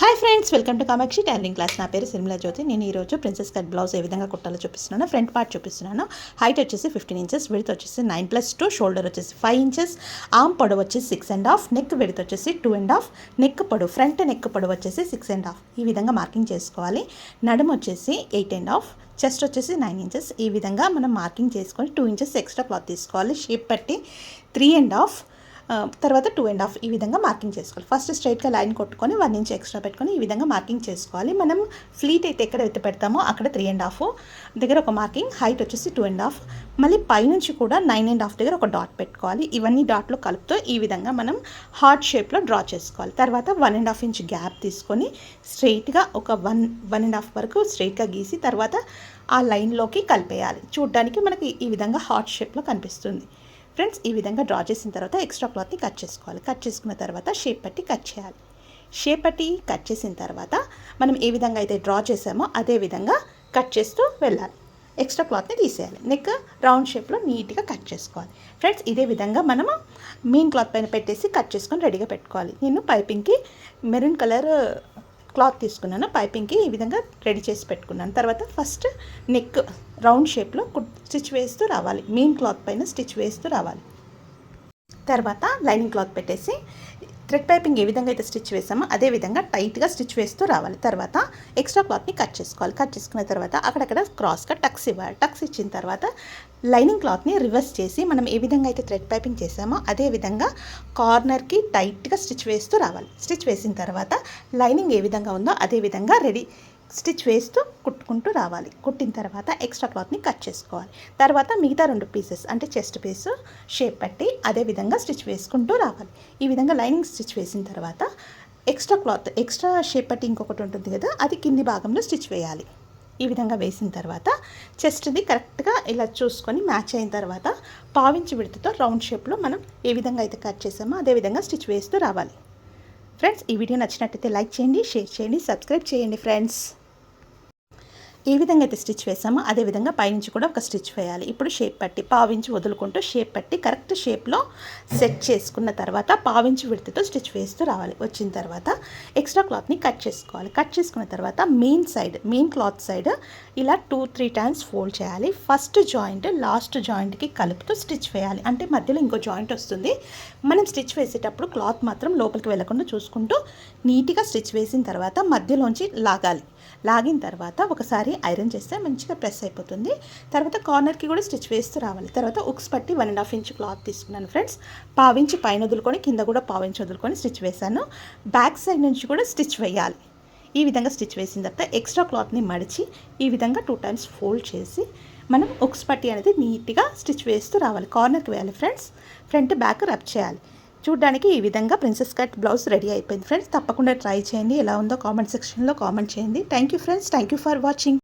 Hi friends, welcome to Kamakshi tailoring class. నా పేరు సిరిమల జ్యోతి. నేను ఈరోజు ప్రిన్సెస్ కట్ బ్లౌజ్ ఏ విధంగా కుట్టాలో చూపిస్తున్నాను. ఫ్రంట్ పార్ట్ చూపిస్తున్నాను. హైట్ వచ్చేసి 15 ఇంచెస్, విడ్త్ వచ్చేసి 9+2, షోల్డర్ వచ్చేసి 5 ఇంచెస్, ఆర్మ్ పొడవు వచ్చేసి 6.5, నెక్ విడ్త్ వచ్చేసి 2.5, నెక్ పొడవు ఫ్రంట్ నెక్ పొడవు వచ్చేసి 6.5. ఈ విధంగా మార్కింగ్ చేసుకోవాలి. నడుము వచ్చేసి 8.5, చెస్ట్ వచ్చేసి 9 ఇంచెస్. ఈ విధంగా మనం మార్కింగ్ చేసుకొని 2 ఇంచెస్ ఎక్స్ట్రా క్లాత్ తీసుకోవాలి. షేప్ పట్టి 3.5, తర్వాత 2.5 ఈ విధంగా మార్కింగ్ చేసుకోవాలి. ఫస్ట్ స్ట్రైట్గా లైన్ కొట్టుకొని 1 ఇంచ్ ఎక్స్ట్రా పెట్టుకొని ఈ విధంగా మార్కింగ్ చేసుకోవాలి. మనం ఫ్లీట్ అయితే ఎక్కడైతే పెడతామో అక్కడ 3.5 దగ్గర ఒక మార్కింగ్, హైట్ వచ్చేసి 2.5, మళ్ళీ పైనుంచి కూడా 9.5 దగ్గర ఒక డాట్ పెట్టుకోవాలి. ఇవన్నీ డాట్లు కలుపుతూ ఈ విధంగా మనం హార్ట్ షేప్లో డ్రా చేసుకోవాలి. తర్వాత 1.5 ఇంచ్ గ్యాప్ తీసుకొని స్ట్రైట్గా ఒక 1.5 వరకు స్ట్రైట్గా గీసి తర్వాత ఆ లైన్లోకి కలిపేయాలి. చూడడానికి మనకి ఈ విధంగా హార్ట్ షేప్లో కనిపిస్తుంది. ఫ్రెండ్స్, ఈ విధంగా డ్రా చేసిన తర్వాత ఎక్స్ట్రా క్లాత్ని కట్ చేసుకోవాలి. కట్ చేసుకున్న తర్వాత షేప్ పట్టి కట్ చేయాలి. షేప్ పట్టి కట్ చేసిన తర్వాత మనం ఏ విధంగా అయితే డ్రా చేసామో అదే విధంగా కట్ చేస్తూ వెళ్ళాలి. ఎక్స్ట్రా క్లాత్ని తీసేయాలి. నెక్ రౌండ్ షేప్లో నీట్గా కట్ చేసుకోవాలి. ఫ్రెండ్స్, ఇదే విధంగా మనము మెయిన్ క్లాత్ పైన పెట్టేసి కట్ చేసుకొని రెడీగా పెట్టుకోవాలి. నేను పైపింగ్కి మెరూన్ కలర్ క్లాత్ తీసుకున్నాను. పైపింగ్కి ఈ విధంగా రెడీ చేసి పెట్టుకున్నాను. తర్వాత ఫస్ట్ నెక్ రౌండ్ షేప్లో స్టిచ్ వేస్తూ రావాలి. మెయిన్ క్లాత్ పైన స్టిచ్ వేస్తూ రావాలి. తర్వాత లైనింగ్ క్లాత్ పెట్టేసి థ్రెడ్ పైపింగ్ ఏ విధంగా అయితే స్టిచ్ వేసామో అదే విధంగా టైట్గా స్టిచ్ వేస్తూ రావాలి. తర్వాత ఎక్స్ట్రా క్లాత్ని కట్ చేసుకోవాలి. కట్ చేసుకున్న తర్వాత అక్కడక్కడ క్రాస్గా టక్స్ ఇవ్వాలి. టక్స్ ఇచ్చిన తర్వాత లైనింగ్ క్లాత్ని రివర్స్ చేసి మనం ఏ విధంగా అయితే థ్రెడ్ పైపింగ్ చేసామో అదే విధంగా కార్నర్కి టైట్గా స్టిచ్ వేస్తూ రావాలి. స్టిచ్ వేసిన తర్వాత లైనింగ్ ఏ విధంగా ఉందో అదే విధంగా స్టిచ్ వేస్తూ కుట్టుకుంటూ రావాలి. కుట్టిన తర్వాత ఎక్స్ట్రా క్లాత్ని కట్ చేసుకోవాలి. తర్వాత మిగతా 2 పీసెస్ అంటే చెస్ట్ పీస్ షేప్ పట్టి అదే విధంగా స్టిచ్ వేసుకుంటూ రావాలి. ఈ విధంగా లైనింగ్ స్టిచ్ వేసిన తర్వాత ఎక్స్ట్రా షేప్ పట్టి ఇంకొకటి ఉంటుంది కదా, అది కింది భాగంలో స్టిచ్ వేయాలి. ఈ విధంగా వేసిన తర్వాత చెస్ట్ది కరెక్ట్గా ఇలా చూసుకొని మ్యాచ్ అయిన తర్వాత పావించి విడతతో రౌండ్ షేప్లో మనం ఏ విధంగా అయితే కట్ చేసామో అదే విధంగా స్టిచ్ వేస్తూ రావాలి. ఫ్రెండ్స్, ఈ వీడియో నచ్చినట్టయితే లైక్ చేయండి, షేర్ చేయండి, సబ్స్క్రైబ్ చేయండి. ఫ్రెండ్స్, ఏ విధంగా అయితే స్టిచ్ వేసామో అదే విధంగా పైనుంచి కూడా ఒక స్టిచ్ వేయాలి. ఇప్పుడు షేప్ పట్టి పావించి వదులుకుంటూ షేప్ పట్టి కరెక్ట్ షేప్లో సెట్ చేసుకున్న తర్వాత పావించి విడతతో స్టిచ్ వేస్తూ రావాలి. వచ్చిన తర్వాత ఎక్స్ట్రా క్లాత్ని కట్ చేసుకోవాలి. కట్ చేసుకున్న తర్వాత మెయిన్ క్లాత్ సైడ్ ఇలా 2-3 టైమ్స్ ఫోల్డ్ చేయాలి. ఫస్ట్ జాయింట్ లాస్ట్ జాయింట్కి కలుపుతూ స్టిచ్ వేయాలి. అంటే మధ్యలో ఇంకో జాయింట్ వస్తుంది. మనం స్టిచ్ వేసేటప్పుడు క్లాత్ మాత్రం లోపలికి వెళ్లకుండా చూసుకుంటూ నీట్గా స్టిచ్ వేసిన తర్వాత మధ్యలోంచి లాగిన తర్వాత ఒకసారి ఐరన్ చేస్తే మంచిగా ప్రెస్ అయిపోతుంది. తర్వాత కార్నర్కి కూడా స్టిచ్ వేస్తూ రావాలి. తర్వాత ఉక్స్ పట్టి 1.5 ఇంచ్ క్లాత్ తీసుకున్నాను. ఫ్రెండ్స్, పావించి పైన వదులుకొని కింద కూడా పావించి వదులుకొని స్టిచ్ వేశాను. బ్యాక్ సైడ్ నుంచి కూడా స్టిచ్ వేయాలి. ఈ విధంగా స్టిచ్ వేసిన తర్వాత ఎక్స్ట్రా క్లాత్ని మడిచి ఈ విధంగా 2 టైమ్స్ ఫోల్డ్ చేసి మనం ఉక్స్ పట్టి అనేది నీట్గా స్టిచ్ వేస్తూ రావాలి. కార్నర్కి వేయాలి. ఫ్రెండ్స్, ఫ్రంట్ బ్యాక్ రబ్ చేయాలి. చూడడానికి ఈ విధంగా ప్రిన్సెస్ కట్ బ్లౌజ్ రెడీ అయిపోయింది. ఫ్రెండ్స్, తప్పకుండా ట్రై చేయండి. ఎలా ఉందో కామెంట్ సెక్షన్లో కామెంట్ చేయండి. Thank you friends, thank you for watching.